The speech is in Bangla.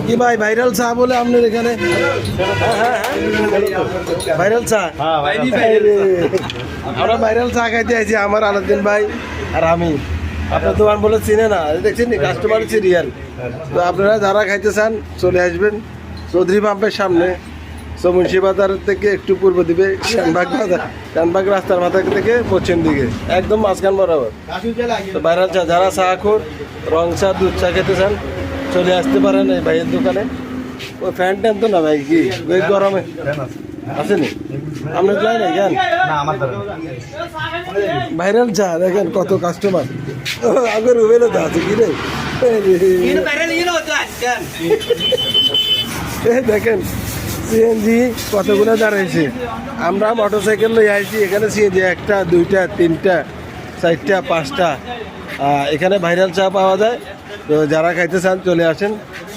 কি ভাই ভাইরাল চা বলে আপনার এখানে? ভাইরাল চা, আমরা ভাইরাল চা খাইতে আইছি আমার আলাউদ্দিন ভাই আর আমি। আপনার দোকান বলে চিনে না, দেখছেন কাস্টমার সিরিয়াল। তো আপনারা যারা খাইতে চান চলে আসবেন চৌধুরী পাম্পের সামনে, মুন্সি বাজার থেকে একটু পূর্ব দিকে শ্যানবাগ বাজার, শ্যানবাগ রাস্তার মাথা থেকে পশ্চিম দিকে একদম মাঝখান বরাবর। তো ভাইরাল চা, যারা চা খোর, রং চা, দুধ চা খেতে চান চলে আসতে পারেন এই ভাইয়ের দোকানে। ওই ফ্যান ট্যান তো না ভাই, কি ওই গরমে আসেনি আপনার যাই না জ্ঞান ভাইরাল চা। দেখেন কত কাস্টমার আগের রুবেলে তো আছে কি রে, দেখেন সিএনজি কতগুলো দাঁড়াইছে। আমরা মোটরসাইকেল লই আইছি, এখানে সিএনজি একটা, দুইটা, তিনটা, চারটা, পাঁচটা। এখানে ভাইরাল চা পাওয়া যায়। তো যারা খাইতে চান চলে আসেন।